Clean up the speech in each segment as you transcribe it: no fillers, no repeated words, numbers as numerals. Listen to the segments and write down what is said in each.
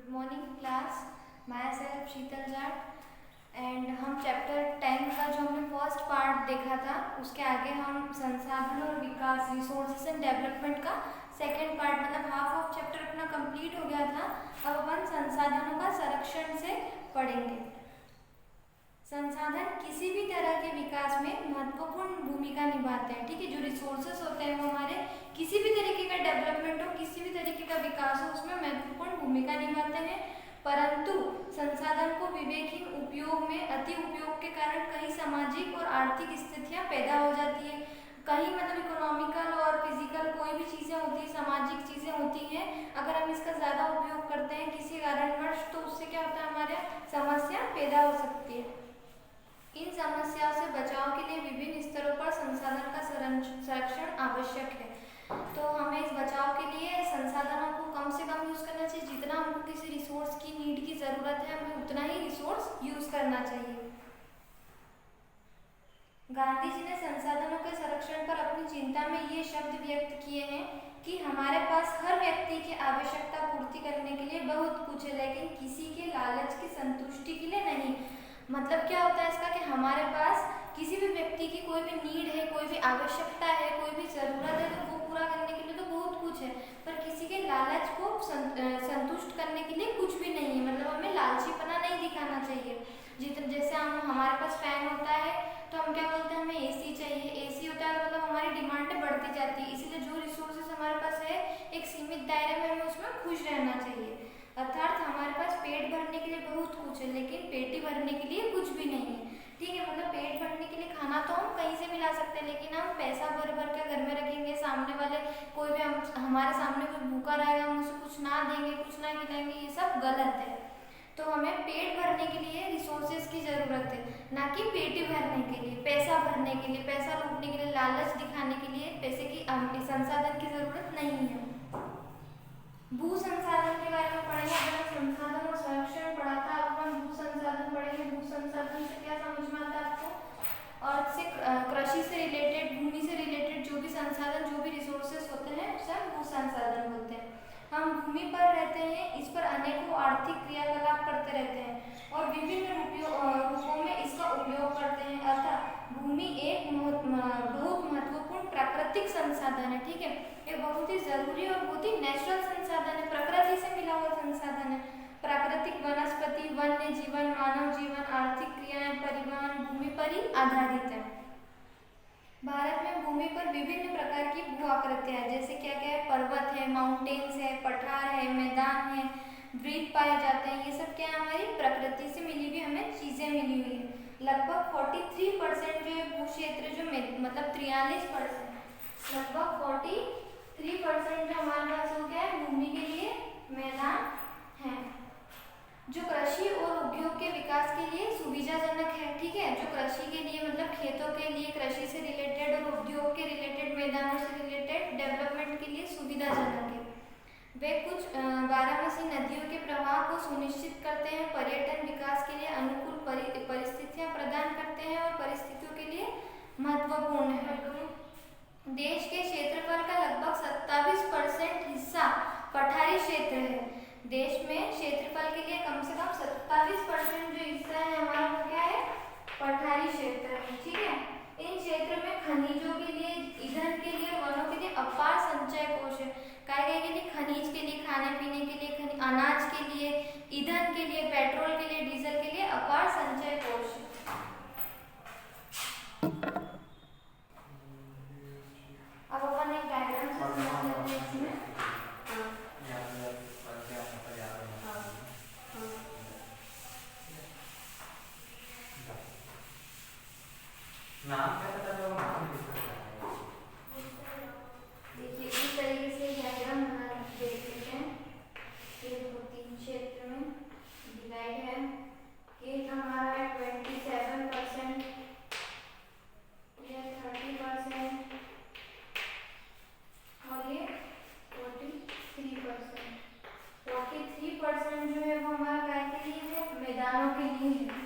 Good morning class, my self Sheetal Jat and हम chapter 10 का जो हमने फर्स्ट पार्ट देखा था उसके आगे हम संसाधन और विकास रिसोर्सेस एंड डेवलपमेंट का सेकेंड पार्ट मतलब हाफ ऑफ चैप्टर अपना कंप्लीट हो गया था। अब अपन संसाधनों का संरक्षण से पढ़ेंगे। संसाधन किसी भी तरह के विकास में महत्वपूर्ण भूमिका निभाते हैं। ठीक है, जो रिसोर्सेस होते हैं वो हमारे किसी भी तरीके का डेवलपमेंट हो, किसी भी तरीके का विकास हो, उसमें महत्वपूर्ण भूमिका निभाते हैं। परंतु संसाधन को विवेकहीन उपयोग में अति उपयोग के कारण कई सामाजिक और आर्थिक स्थितियां पैदा हो जाती है। कहीं मतलब इकोनॉमिकल और फिजिकल कोई भी चीज़ें होती है, सामाजिक चीज़ें होती हैं, अगर हम इसका ज़्यादा उपयोग करते हैं किसी कारणवश तो उससे क्या होता है, हमारे समस्या पैदा हो सकती है। इन समस्याओं से बचाव के लिए विभिन्न स्तरों पर संसाधन का संरक्षण आवश्यक है। तो हमें इस बचाव के लिए संसाधनों को कम से कम यूज़ करना चाहिए। जितना हमको किसी रिसोर्स की नीड की ज़रूरत है हमें उतना ही रिसोर्स यूज़ करना चाहिए। गांधी जी ने संसाधनों के संरक्षण पर अपनी चिंता में ये शब्द व्यक्त किए हैं कि हमारे पास हर व्यक्ति की आवश्यकता पूर्ति करने के लिए बहुत कुछ है, लेकिन किसी के लालच की संतुष्टि के लिए नहीं। मतलब क्या होता है इसका कि हमारे पास किसी भी व्यक्ति की कोई भी नीड है, कोई भी आवश्यकता है, कोई भी ज़रूरत है, तो वो पूरा करने के लिए तो बहुत कुछ है, पर किसी के लालच को संतुष्ट करने के लिए कुछ भी नहीं है। मतलब हमें लालचीपना नहीं दिखाना चाहिए। जैसे हम हमारे पास फैन होता है तो हम क्या बोलते हैं, हमें एसी चाहिए। एसी होता है तो मतलब हमारी डिमांडें बढ़ती जाती है। इसीलिए जो रिसोर्सेज हमारे पास है एक सीमित दायरे में हमें उसमें खुश रहना चाहिए। अर्थात हमारे पास पेट भरने के लिए बहुत कुछ है लेकिन पेटी भरने के लिए कुछ भी नहीं है। ठीक है, मतलब पेट भरने के लिए खाना तो हम कहीं से भी ला सकते हैं, लेकिन हम पैसा भर भर के घर में रखेंगे, सामने वाले कोई भी हमारे सामने कोई भूखा रहेगा, हम उसे कुछ ना देंगे, कुछ ना खिलाएंगे, ये सब गलत है। तो हमें पेट भरने के लिए रिसोर्सेज की ज़रूरत है, ना कि पेटी भरने के लिए, पैसा भरने के लिए, पैसा लूटने के लिए, लालच दिखाने के लिए पैसे की संसाधन की ज़रूरत नहीं है। भू संसाधन के बारे में पढ़ेंगे। अगर संसाधन और संरक्षण पढ़ा था, अब हम भू संसाधन पढ़ेंगे। भू संसाधन से क्या समझ में आता है आपको? अर्थ से, कृषि से रिलेटेड, भूमि से रिलेटेड जो भी संसाधन, जो भी रिसोर्सेस होते हैं उसे हम भू संसाधन बोलते हैं। हम भूमि पर रहते हैं, इस पर अनेकों आर्थिक क्रियाकलाप करते रहते हैं और विभिन्न रूपों में इसका उपयोग करते हैं। अर्थात भूमि एक बहुत महत्वपूर्ण प्राकृतिक संसाधन है। ठीक है, ये बहुत ही जरूरी और बहुत ही नेचुरल संसाधन है, प्रकृति से मिला हुआ संसाधन है। प्राकृतिक वनस्पति, वन्य जीवन, मानव जीवन, आर्थिक क्रियाएं, परिवहन भूमि पर ही आधारित है। भारत में भूमि पर विभिन्न प्रकार की भू आकृतियां हैं, जैसे क्या क्या है, पर्वत है, माउंटेन्स है, पठार है, मैदान है, द्वीप पाए जाते हैं। ये सब क्या है, हमारी प्रकृति से मिली हुई हमें चीजें मिली हुई है। लगभग 43% जो है भू क्षेत्र, जो मतलब 43%, लगभग 43% जो हमारे पास हो गया है भूमि के लिए मैदान है, जो कृषि और उद्योग के विकास के लिए सुविधाजनक है। ठीक है, जो कृषि के लिए मतलब खेतों के लिए, कृषि से रिलेटेड और उद्योग के रिलेटेड, मैदानों से रिलेटेड डेवलपमेंट के लिए सुविधाजनक है। वे कुछ बारहमासी नदियों के प्रवाह को सुनिश्चित करते हैं, पर्यटन विकास के लिए अनुकूल परिस्थितियां प्रदान करते हैं और परिस्थितियों के लिए महत्वपूर्ण है। देश के क्षेत्रफल का लगभग 27% हिस्सा पठारी क्षेत्र है। देश में क्षेत्रफल के लिए कम से कम 27% जो हिस्सा है हमारा वो क्या है, पठारी क्षेत्र है। ठीक है, इन क्षेत्र में खनिजों के लिए, ईंधन के लिए, वनों के लिए अपार संचय कोष है। काय के लिए, खनिज के लिए, खाने पीने के लिए, अनाज के लिए, ईंधन के लिए, पेट्रोल के लिए, डीजल के लिए अपार संचय कोष है। अब अपन एक डायग्राम से समझ लेते हैं इसमें। नाम क्या पता चला, नाम लिख सकता है। देखिए इस तरीके से डायग्राम बना देख लेते हैं। ये 3 क्षेत्र में डिवाइड है। एक हमारा है 27%, ये 30% और ये 43%। 43% जो है वो हमारा काय के लिए है, मैदानों के लिए है।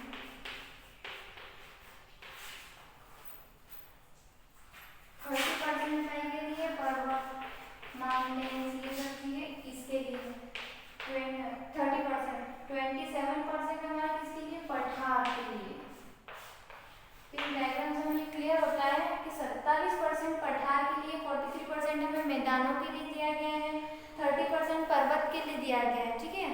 30% काय के लिए, पर्वत, माउंटेन्स, ये सब चीजें इसके लिए। 30% 27% हमारा किसके लिए, पठार के लिए। फिर डायग्राम से हमें क्लियर होता है कि 47% पठार के लिए, 43% हमें मैदानों के लिए दिया गया है, 30% पर्वत के लिए दिया गया है। ठीक है,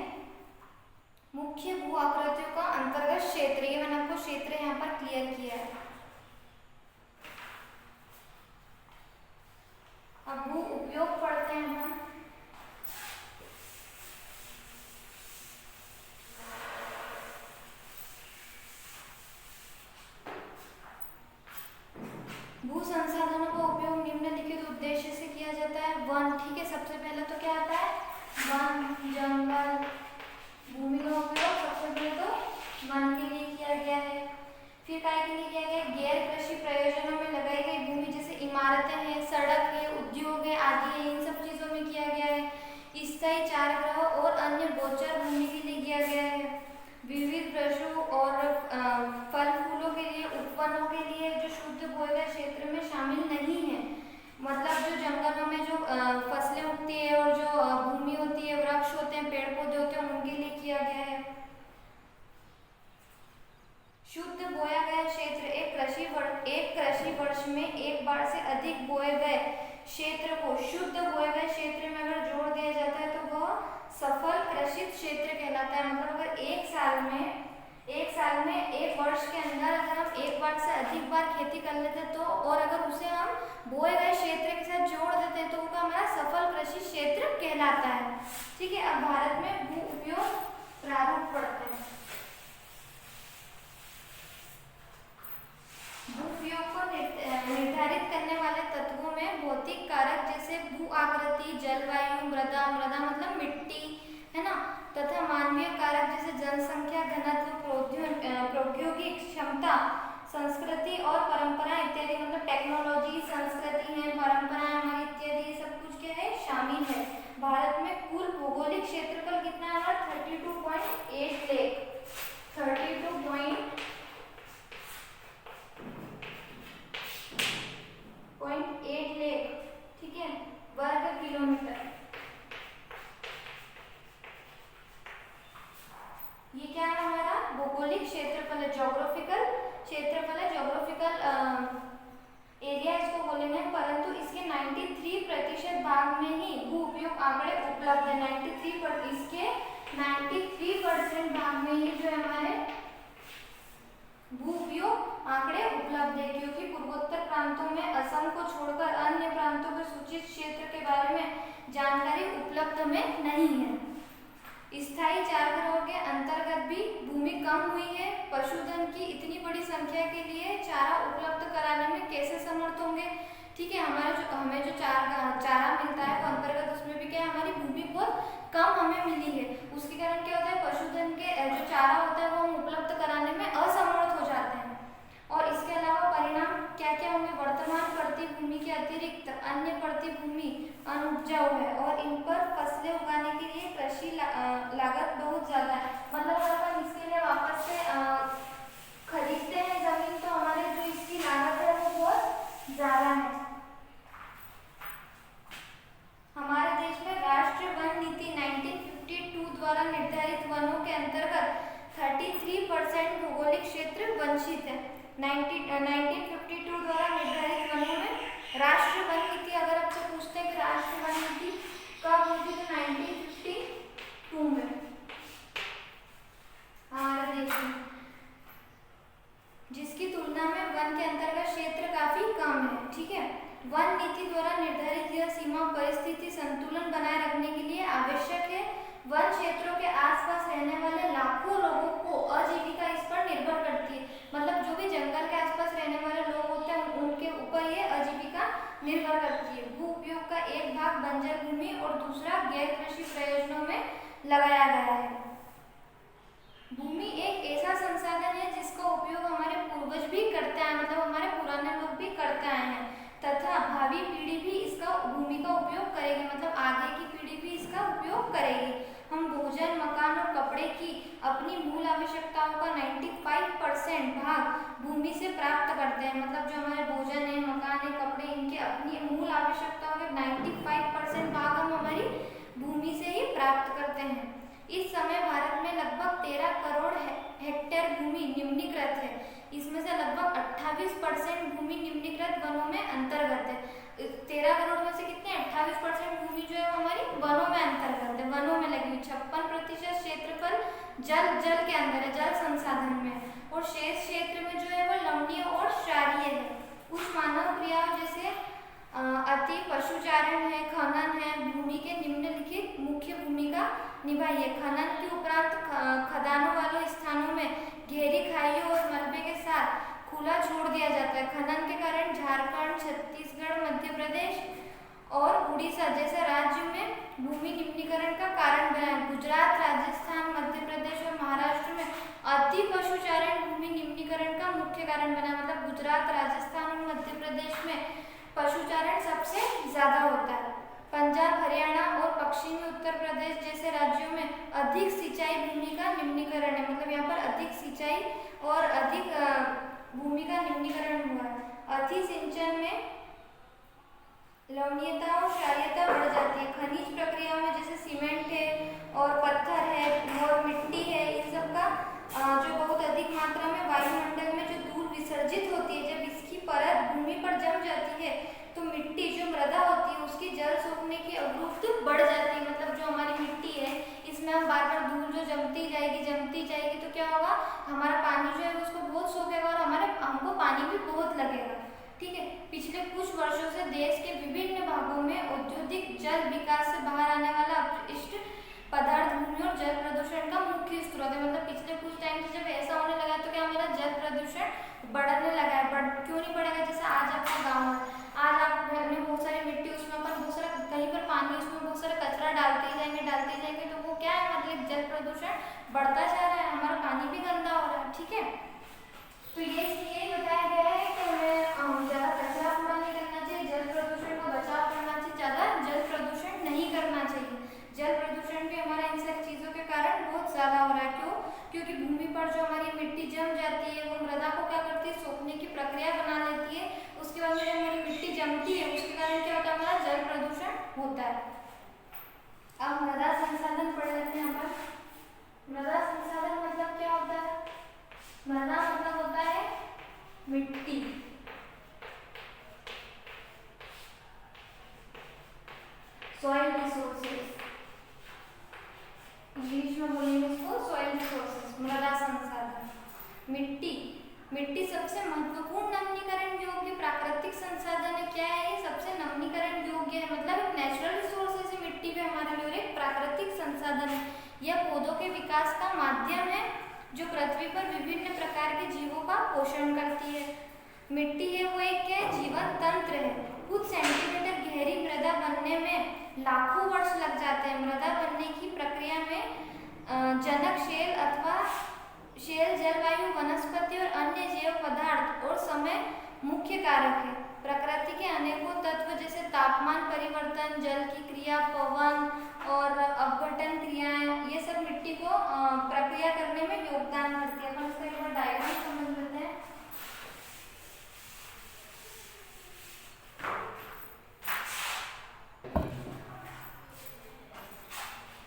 मुख्य भू आकृतियों का अंतर्गत क्षेत्र, ये मैंने आपको क्षेत्र यहाँ पर क्लियर किया है। अब भू उपयोग पढ़ते हैं हम। भू संसाधनों का उपयोग निम्नलिखित उद्देश्य से किया जाता है। वन, ठीक है, सबसे पहले तो क्या आता है, वन, जंगल, भूमि का उपयोग सबसे पहले तो वन के लिए किया गया है। फिर काय के लिए किया गया, गैर कृषि प्रयोजनों में लगाई गई भूमि, जैसे इमारतें हैं, सड़क है, उद्योग है आदि है, इन सब चीजों में किया गया है। स्थायी चारागाह और अन्य गोचर भूमि के लिए किया गया है। विविध पशु और फल फूलों के लिए, उपवनों के लिए, जो शुद्ध बोए गए क्षेत्र में शामिल नहीं है, मतलब जो जंगलों में जो फसलें उगती है और जो भूमि होती है, वृक्ष होते हैं, पेड़ पौधे होते हैं, उनके लिए किया गया है। शुद्ध बोया गया क्षेत्र, एक कृषि वर्ष में एक बार से अधिक बोए गए क्षेत्र को शुद्ध बोए गए क्षेत्र में अगर जोड़ दिया जाता है तो वह सफल कृषित क्षेत्र कहलाता है। मतलब अगर एक साल में एक वर्ष के अंदर अगर हम एक बार से अधिक बार खेती कर लेते हैं तो, और अगर उसे हम बोए गए क्षेत्र के साथ जोड़ देते हैं तो वो हमारा सफल कृषि क्षेत्र कहलाता है। ठीक है, अब भारत में भू उपयोग प्रारूप पढ़ते हैं। भू उपयोग को निर्धारित करने वाले तत्वों में भौतिक कारक जैसे भू आकृति, जलवायु, मृदा मतलब मिट्टी है ना, तथा मानवीय कारक जैसे जनसंख्या, घनत्व, प्रौद्योगिक क्षमता, संस्कृति और परंपरा इत्यादि, मतलब टेक्नोलॉजी, संस्कृति है, परंपराएं हमारी इत्यादि, ये सब कुछ क्या है, शामिल है। भारत में कुल भौगोलिक क्षेत्रफल कितना है, 32.8 लाख, 32.8 लाख, ठीक है, वर्ग किलोमीटर। ये क्या है, हमारा भौगोलिक क्षेत्रफल है, जोग्राफिकल क्षेत्रफल है, जोग्राफिकल एरिया इसको बोलेंगे। परंतु इसके 93% भाग में ही भू उपयोग आंकड़े उपलब्ध है। 93% इसके 93% भाग में ही जो है हमारे भू उपयोग आंकड़े उपलब्ध है, क्योंकि पूर्वोत्तर प्रांतों में असम को छोड़कर अन्य प्रांतों के सूचित क्षेत्र के बारे में जानकारी उपलब्ध में नहीं है। स्थायी चारागाहों के अंतर्गत भी भूमि कम हुई है। पशुधन की इतनी बड़ी संख्या के लिए चारा उपलब्ध कराने में कैसे समर्थ होंगे। ठीक है, हमें जो चारा मिलता है वो अंतर्गत, उसमें भी क्या है, हमारी भूमि बहुत कम हमें मिली है। उसके कारण क्या होता है, पशुधन के जो चारा होता है वो हम उपलब्ध कराने में असमर्थ हो जाते हैं। और इसके अलावा परिणाम क्या क्या होंगे, वर्तमान पड़ती भूमि के अतिरिक्त अन्य पड़ती भूमि अनुपजाऊ है और इन पर फसलें उगाने के लिए कृषि लागत बहुत ज्यादा है। मतलब अगर हम इसके लिए वापस से खरीदते हैं जमीन तो हमारे जो इसकी लागत है वो बहुत ज्यादा है। हमारे देश में राष्ट्रीय वन नीति 1952 द्वारा निर्धारित वनों के अंतर्गत 33% भौगोलिक क्षेत्र वंचित है। 1952 द्वारा निर्धारित वनों में राष्ट्रीय वन नीति, अगर आपसे पूछते हैं कि राष्ट्रीय वन नीति कब हुई थी, तो 1952 में हमारे देश में, जिसकी तुलना में वन के अंतर्गत क्षेत्र काफी कम है। ठीक है, वन नीति द्वारा निर्धारित यह सीमा परिस्थिति संतुलन बनाए रखने के लिए आवश्यक है। वन क्षेत्रों के आसपास रहने वाले लाखों लोगों को आजीविका इस पर निर्भर करती है। मतलब जो भी जंगल के आसपास रहने वाले लोग होते हैं उनके ऊपर ये आजीविका निर्भर करती है। भू उपयोग का एक भाग बंजर भूमि और दूसरा गैर कृषि प्रयोजनों में लगाया गया है। भूमि एक ऐसा संसाधन है जिसका उपयोग हमारे पूर्वज भी करते आए, मतलब हमारे पुराने लोग भी करते आए हैं, तथा भावी पीढ़ी भी इसका भूमि का उपयोग करेगी, मतलब आगे की पीढ़ी भी इसका उपयोग करेगी। हम भोजन, मकान और कपड़े की अपनी मूल आवश्यकताओं का 95% भाग भूमि से प्राप्त करते हैं। मतलब जो हमारे भोजन है, मकान है, कपड़े, इनके अपनी मूल आवश्यकताओं के 95% भाग हम हमारी भूमि से ही प्राप्त करते हैं। इस समय भारत में लगभग लगभग 13 करोड़ हेक्टेयर भूमि निम्नीकृत है। इसमें से लगभग 28% भूमि निम्नीकृत वनों में अंतर्गत है। 13 करोड़ में से कितने 28% भूमि जो है वो हमारी वनों में अंतर्गत है, वनों में लगी हुई। 56% क्षेत्रफल जल के अंदर है, जल संसाधन में, और शेष क्षेत्र में जो है वो लवणीय और क्षारीय है। कुछ मानव क्रियाओं जैसे अति पशुचारण है, खनन है, भूमि के निम्नलिखित मुख्य भूमिका निभाई है। खनन के उपरांत खदानों वाले स्थानों में गहरी खाइयों और मलबे के साथ खुला छोड़ दिया जाता है। खनन के कारण झारखंड, छत्तीसगढ़, मध्य प्रदेश और उड़ीसा जैसे राज्यों में भूमि निम्नीकरण का कारण बना है। गुजरात, राजस्थान, मध्य प्रदेश और महाराष्ट्र में अति पशुचारण भूमि निम्नीकरण का मुख्य कारण बना है। मतलब गुजरात, राजस्थान और मध्य प्रदेश में पशुचारण सबसे ज्यादा होता है। पंजाब, हरियाणा और पश्चिमी उत्तर प्रदेश जैसे राज्यों में अधिक सिंचाई भूमि का निम्नीकरण है। मतलब यहाँ पर अधिक सिंचाई और अधिक भूमि का निम्नीकरण हुआ है। अति सिंचन में लवणीयता और क्षारीयता बढ़ जाती है। खनिज प्रक्रियाओं में जैसे सीमेंट है और पत्थर है और मिट्टी है, इन सब का जो बहुत अधिक मात्रा में वायुमंडल में जो धूल विसर्जित होती है, जब इसकी परत भूमि पर जम जाती है तो मिट्टी जो मृदा होती है उसकी जल सोखने की अवरुद्ध बढ़ जाती है। मतलब जो हमारी मिट्टी है इसमें हम बार बार धूल जो जमती जाएगी तो क्या होगा, हमारा पानी जो है उसको बहुत सोखेगा और हमको पानी भी बहुत लगेगा। ठीक है, पिछले कुछ वर्षों से देश के विभिन्न भागों में औद्योगिक जल विकास से बाहर आने वाला अपशिष्ट पदार्थ भूमि और जल प्रदूषण का मुख्य स्रोत है। मतलब पिछले कुछ टाइम से जब ऐसा होने लगा तो क्या हमारा जल प्रदूषण बढ़ने लगा है। क्यों नहीं बढ़ेगा? जैसे आज आपका गाँव है, आज आप घर में बहुत सारी मिट्टी, उसमें अपन बहुत सारा कहीं पर पानी, उसमें बहुत सारा कचरा डालते जाएंगे तो वो क्या है, मतलब जल प्रदूषण बढ़ता जा रहा है, हमारा पानी भी गंदा हो रहा है। ठीक है, तो ये बताया गया है कि हमें ज़्यादा कचरा कूड़ा नहीं करना चाहिए, जल प्रदूषण का बचाव करना चाहिए, ज़्यादा जल प्रदूषण नहीं करना चाहिए। जल प्रदूषण भी हमारा इन सब चीज़ों के कारण बहुत ज़्यादा हो रहा है। क्यों? क्योंकि भूमि पर जो हमारी मिट्टी जम जाती है वो मृदा को क्या करती है, सोखने की प्रक्रिया बना लेती है। उसके बाद में जब हमारी मिट्टी जमती है उसके कारण क्या होता है, हमारा जल प्रदूषण होता है। अब मृदा संसाधन पढ़ लेते हैं। यहाँ पर मृदा संसाधन मतलब क्या होता है? मृदा मतलब होता है मिट्टी, सॉइल रिसोर्सेज, इंग्लिश में बोलेंगे इसको सॉइल रिसोर्सेज, मृदा संसाधन। मिट्टी सबसे महत्वपूर्ण नवीनीकरण योग्य प्राकृतिक संसाधन है। क्या है ये? सबसे नवीनीकरण योग्य है, मतलब एक नेचुरल रिसोर्सेज है मिट्टी भी हमारे लिए, एक प्राकृतिक संसाधन है। यह पौधों के विकास का माध्यम है जो पृथ्वी पर विभिन्न प्रकार के जीवों का पोषण करती है। मिट्टी है वो एक क्या जीवन तंत्र है। कुछ सेंटीमीटर गहरी मृदा बनने में लाखों वर्ष लग जाते हैं। मृदा बनने की प्रक्रिया में जनक शेल अथवा शेल, जलवायु, वनस्पति और अन्य जैव पदार्थ और समय मुख्य कारक है। प्रकृति के अनेकों तत्व जैसे तापमान परिवर्तन, जल की क्रिया, पवन और अपघटन क्रियाएं, ये सब मिट्टी को प्रक्रिया करने में योगदान करती है। अपन इसका एक बार डायग्राम समझ लेते हैं।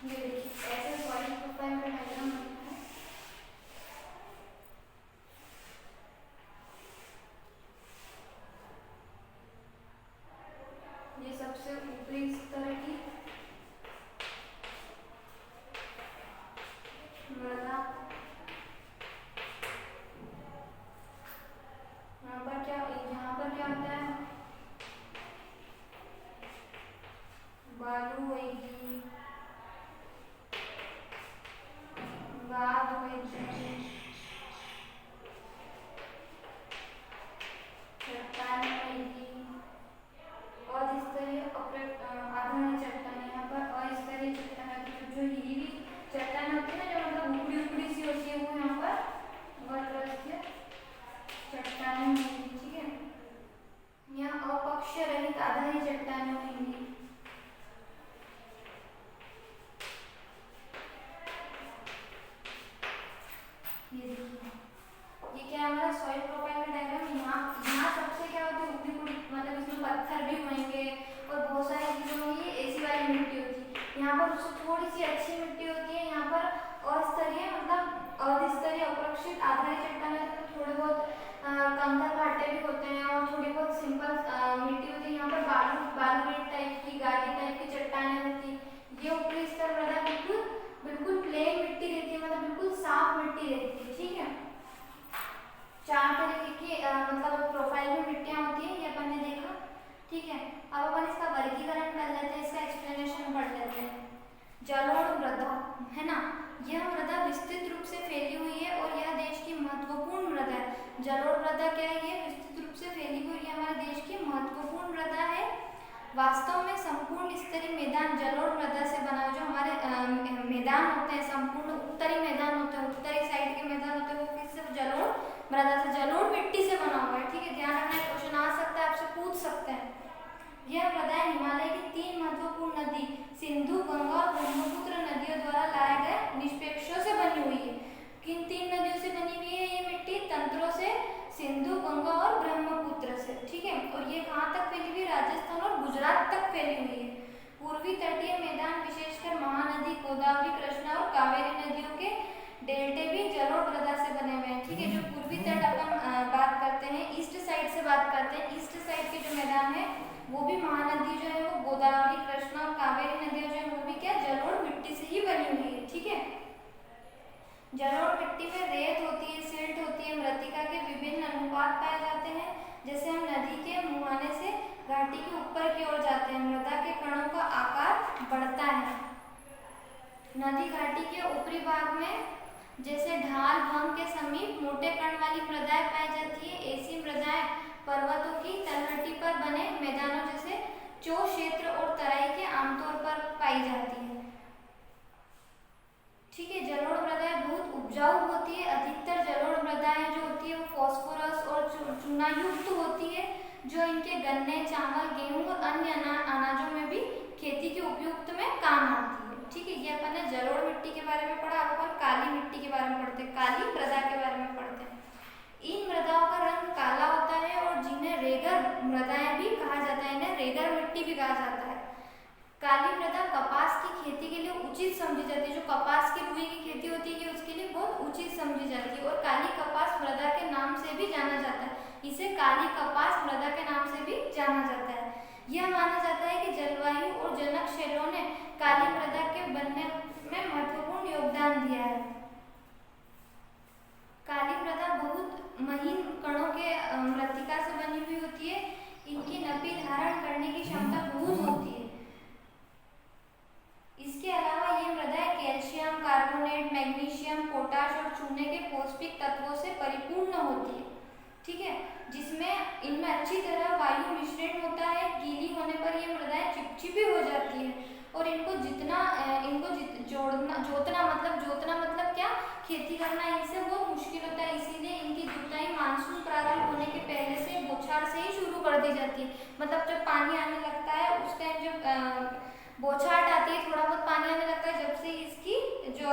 ये देखिए ऐसे सॉइल प्रोफाइल का डायग्राम बनता है। ये सबसे ऊपरी स्तर की मृदा, यहाँ पर क्या होता है, बालू होगी, गाद होगी, चट्टान होगी, अस्थलीय आधारी चट्टान। यहाँ पर अस्थलीय चट्टान जो हीरी चट्टान होती है ना, जो मतलब ऊपरी सी होती है, वो यहाँ पर वर्गीय चट्टानें होंगी। ठीक है, यहाँ अपक्ष रहित आधारी चट्टानें होंगी। ये देखिए, ये क्या है हमारा सॉइल प्रोफाइल का डायग्राम। यहाँ सबसे क्या होती है, ऊपरी मतलब इसमें पत्थर भी होंगे और बहुत सारी चीजें होंगी, ऐसी वाली मिट्टी होती है। यहाँ पर उससे थोड़ी सी अच्छी मिट्टी होती है, यहाँ पर अस्तरीय मतलब मिट्टी रहती है, ठीक है। 4 तरीके की मतलब प्रोफाइल में मिट्टियाँ होती है, ये अपन ने देखा, ठीक है। अब अपन इसका वर्गीकरण कर लेते हैं, इसका एक्सप्लेनेशन पढ़ लेते हैं। जलोढ़ मृदा है ना, यह मृदा विस्तृत रूप से फैली हुई है और यह देश की महत्वपूर्ण मृदा है। जलोढ़ मृदा क्या है, ये विस्तृत रूप से फैली हुई है, हमारे देश की महत्वपूर्ण मृदा है। वास्तव में संपूर्ण स्तरीय मैदान जलोढ़ मृदा से बना हुआ, जो हमारे मैदान होते हैं, संपूर्ण उत्तरी मैदान होते हैं, उत्तरी साइड के मैदान होते हैं, वो किससे, जलोढ़ मृदा से, जलोढ़ मिट्टी से बना हुआ है, ठीक है। ध्यान रखना, क्वेश्चन आ सकता है, आपसे पूछ सकते हैं। यह मृदा हिमालय की 3 महत्वपूर्ण नदी सिंधु, गंगा और ब्रह्मपुत्र नदियों द्वारा लाए गए निष्पेक्षों से बनी हुई है। किन 3 नदियों से बनी हुई है ये मिट्टी, तंत्रों से, सिंधु, गंगा और ब्रह्मपुत्र से, ठीक है। और ये कहाँ तक फैली हुई है, राजस्थान और गुजरात तक फैली हुई है। पूर्वी तटीय मैदान विशेषकर महानदी, गोदावरी, कृष्णा और कावेरी नदियों के डेल्टे भी जलोढ़ मृदा से बने हुए हैं, ठीक है। जो पूर्वी तट अपन बात करते हैं, ईस्ट साइड से बात करते हैं, ईस्ट साइड के जो मैदान है वो भी महानदी जो है वो गोदावरी, कृष्णा और कावेरी नदियां जो है वो भी क्या, जलोढ़ मिट्टी से ही बनी हुई है, ठीक है। जलोढ़ मिट्टी में रेत होती है, सिल्ट होती है, मृत्तिका के विभिन्न अनुपात पाए जाते हैं। जैसे हम नदी के मुहाने से घाटी के ऊपर की ओर जाते हैं, मृदा के कणों का आकार बढ़ता है। नदी घाटी के ऊपरी भाग में जैसे ढाल, भंग के समीप मोटे कण वाली मृदाएं पाई जाती है। ऐसी मृदाएं पर्वतों की तलहटी पर बने मैदानों जैसे चो क्षेत्र और तराई के आमतौर पर पाई जाती है, ठीक है। जलोढ़ मृदाएं बहुत उपजाऊ होती है। अधिकतर जलोढ़ मृदाएं जो होती है वो फास्फोरस और चूनायुक्त होती है, जो इनके गन्ने, चावल, गेहूं और अन्य अनाजों में भी खेती के उपयुक्त में काम आती है, ठीक है। ये अपन ने जलोढ़ मिट्टी के बारे में पढ़ा। अब अपन काली मिट्टी के बारे में पढ़ते हैं, काली मृदा के बारे में पढ़ते हैं। इन मृदाओं का रंग काला होता है और जिन्हें रेगर मृदाएं भी कहा जाता है, इन्हें रेगर मिट्टी भी कहा जाता है। काली मृदा कपास की खेती के लिए उचित समझी जाती है, जो कपास की रुई की खेती होती है उसके लिए बहुत उचित समझी जाती है। और काली कपास मृदा के नाम से भी जाना जाता है, इसे काली कपास मृदा के नाम से भी जाना जाता है। यह माना जाता है कि जलवायु और जनक शैलों ने काली मृदा के बनने में महत्वपूर्ण योगदान दिया है। काली मृदा बहुत महीन कणों के मृत्तिका से बनी हुई होती है। इनकी नमी धारण करने की क्षमता बहुत होती है। इसके अलावा ये मृदाएं कैल्शियम कार्बोनेट, मैग्नीशियम, पोटाश और चूने के पौष्टिक तत्वों से परिपूर्ण होती है, ठीक है। जिसमें इनमें अच्छी तरह वायु मिश्रण होता है। गीली होने पर ये मृदाएं चिपचिपी हो जाती है और इनको जोतना मतलब क्या, खेती करना इनसे बहुत मुश्किल होता है। इसीलिए इनकी जुताई मानसून प्रारंभ होने के पहले से बौछार से ही शुरू कर दी जाती है। मतलब जब पानी आने लगता है उस टाइम जब बौछार आती है, थोड़ा बहुत पानी आने लगता है, जब से इसकी जो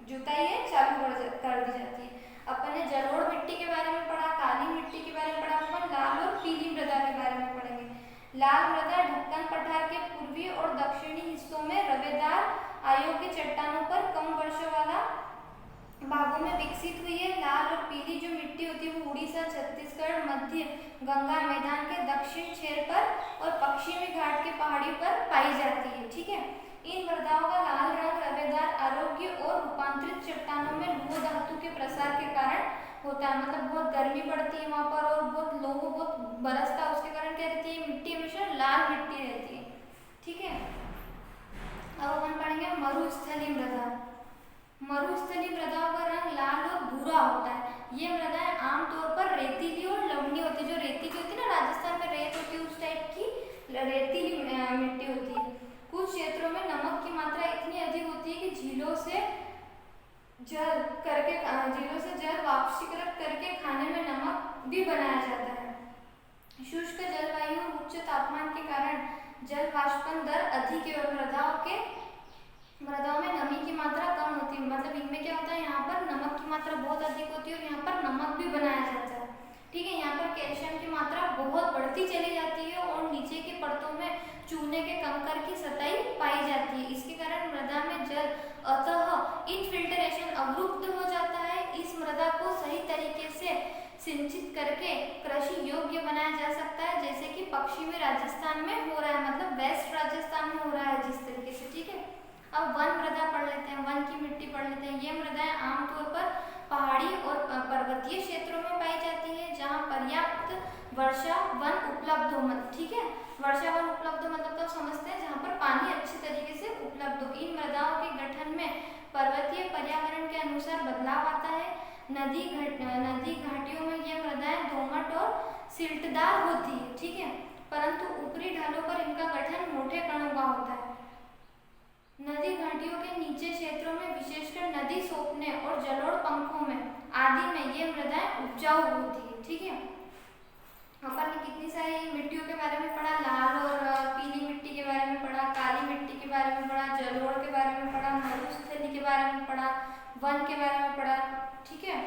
जुताई है चालू कर दी जाती है। अपन ने जलोढ़ मिट्टी के बारे में पढ़ा, काली मिट्टी के बारे में पढ़ा। अपन लाल और पीली मृदा के बारे में पढ़ेंगे। लाल मृदा ढक्कन पठार के पूर्वी और दक्षिणी हिस्सों में रवेदार अयोग्य चट्टानों पर कम वर्षा वाला भागों में विकसित हुई है। लाल और पीली जो मिट्टी होती है वो उड़ीसा, छत्तीसगढ़, मध्य गंगा मैदान के दक्षिण छोर पर और पश्चिमी घाट के पहाड़ियों पर पाई जाती है, ठीक है। इन मृदाओं का लाल रंग रवेदार, आरोग्य और रूपांतरित चट्टानों में लोह धातु के प्रसार के कारण होता है। मतलब बहुत गर्मी पड़ती है वहाँ पर और बहुत लोह बहुत बरसता है, उसके कारण क्या रहती है, मिट्टी हमेशा लाल मिट्टी रहती है, ठीक है। अब अपन पढ़ेंगे मरुस्थलीय मृदा। मरुस्थलीय मृदाओं का रंग लाल और भूरा होता है। ये मृदाएं आमतौर पर रेतीली और लवणीय होती है। जो रेती की होती है ना, राजस्थान में रेत होती है, उस टाइप की रेतीली मिट्टी होती है। कुछ क्षेत्रों में नमक की मात्रा इतनी अधिक होती है कि झीलों से जल वापसी करके खाने में नमक भी बनाया जाता है। शुष्क जलवायु और उच्च तापमान के कारण जल वाष्पन दर अधिक है और मृदाओं में नमी की मात्रा कम होती है। मतलब इनमें क्या होता है, यहाँ पर नमक की मात्रा बहुत अधिक होती है और यहाँ पर नमक भी बनाया जाता है, ठीक है। यहाँ पर कैल्शियम की मात्रा बहुत बढ़ती चली जाती है और नीचे की परतों में चूने के कंकर की सतही पाई जाती है। इसके कारण मृदा में जल अतः इनफिल्ट्रेशन अवरुद्ध हो जाता है। इस मृदा को सही तरीके से सिंचित करके कृषि योग्य बनाया जा सकता है, जैसे कि पश्चिमी राजस्थान में हो रहा है, मतलब वेस्ट राजस्थान में हो रहा है जिस तरीके से, ठीक है। अब वन मृदा पढ़ लेते हैं, वन की मिट्टी पढ़ लेते हैं। ये मृदाएं आमतौर पर वर्षा वन उपलब्ध हो, ठीक है। वर्षा वन उपलब्ध हो मतलब तो आप समझते हैं जहाँ पर पानी अच्छी तरीके से उपलब्ध हो। इन मृदाओं के गठन में पर्वतीय पर्यावरण के अनुसार बदलाव आता है। नदी घाटियों में ये मृदाएं दोमट और सिल्टदार होती है, ठीक है, परंतु ऊपरी ढालों पर इनका गठन मोटे कणों का होता है। नदी घाटियों के नीचे क्षेत्रों में विशेषकर नदी सोपने और जलोढ़ पंखों में आदि में ये मृदाएं उपजाऊ होती है, ठीक है। अपन ने कितनी सारी मिट्टियों के बारे में पढ़ा, लाल और पीली मिट्टी के बारे में पढ़ा, काली मिट्टी के बारे में पढ़ा, जलोढ़ के बारे में पढ़ा, मरुस्थली के बारे में पढ़ा, वन के बारे में पढ़ा, ठीक है।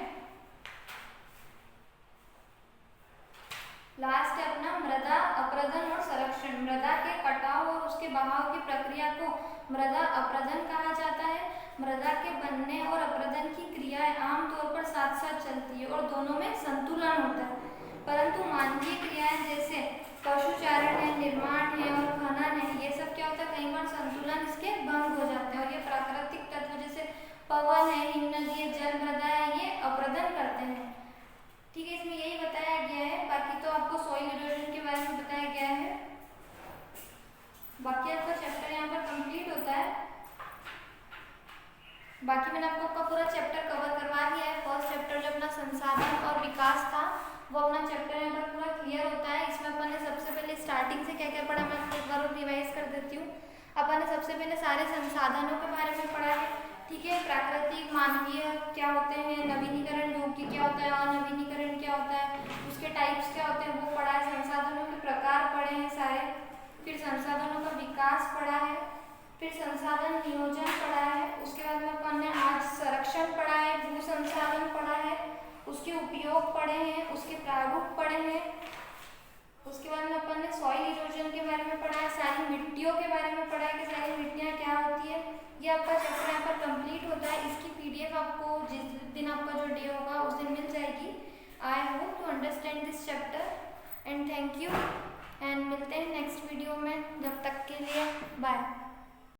लास्ट है अपना मृदा अपरदन और संरक्षण। मृदा के कटाव और उसके बहाव की प्रक्रिया को मृदा अपरदन कहा जाता है। मृदा के बनने और अपरदन की क्रियाएं आमतौर पर साथ साथ चलती है और दोनों में संतुलन होता है, परंतु मानवीय क्रियाएं जैसे पशुचारण है, निर्माण है और खनन है, ये सब क्या होता है, कई बार संतुलन इसके भंग हो जाते हैं और ये प्राकृतिक तत्व जैसे पवन है, हिमनदी है, जल मृदा है, ये अपरदन करते हैं, ठीक है। इसमें यही बताया गया है। बाकी तो आपको सॉइल इरोजन के बारे में बताया गया है। बाकी आपका चैप्टर यहाँ पर कंप्लीट होता है। बाकी मैंने आपका पूरा चैप्टर कवर करवा दिया है। फर्स्ट चैप्टर जो अपना संसाधन और विकास था वो अपना चैप्टर यहाँ पर पूरा क्लियर होता है। इसमें अपन ने सबसे पहले स्टार्टिंग से क्या क्या पढ़ा मैं आपको एक बार रिवाइज कर देती हूँ। अपन ने सबसे पहले सारे संसाधनों के बारे में पढ़ा है, ठीक है। प्राकृतिक मानवीय क्या होते हैं, नवीनीकरण योग्य क्या होता है, अनवीनीकरण क्या होता है, उसके टाइप्स क्या होते हैं वो पढ़ा है। संसाधनों के प्रकार पढ़े हैं सारे, फिर संसाधनों का विकास पढ़ा है, फिर संसाधन नियोजन पढ़ा है। उसके बाद में अपन ने आज संरक्षण पढ़ा है, भू संसाधन पढ़ा है, उसके उपयोग पढ़े हैं, उसके प्रारूप पढ़े हैं। उसके बाद में अपन ने सॉइल इरोजन के बारे में पढ़ा है, सारी मिट्टियों के बारे में पढ़ा है कि सारी मिट्टियाँ क्या होती है। ये आपका चैप्टर यहाँ पर कंप्लीट होता है। इसकी पीडीएफ आपको जिस दिन आपका जो डे होगा उस दिन मिल जाएगी। I hope to understand this chapter and thank you and मिलते हैं नेक्स्ट वीडियो में। जब तक के लिए बाय।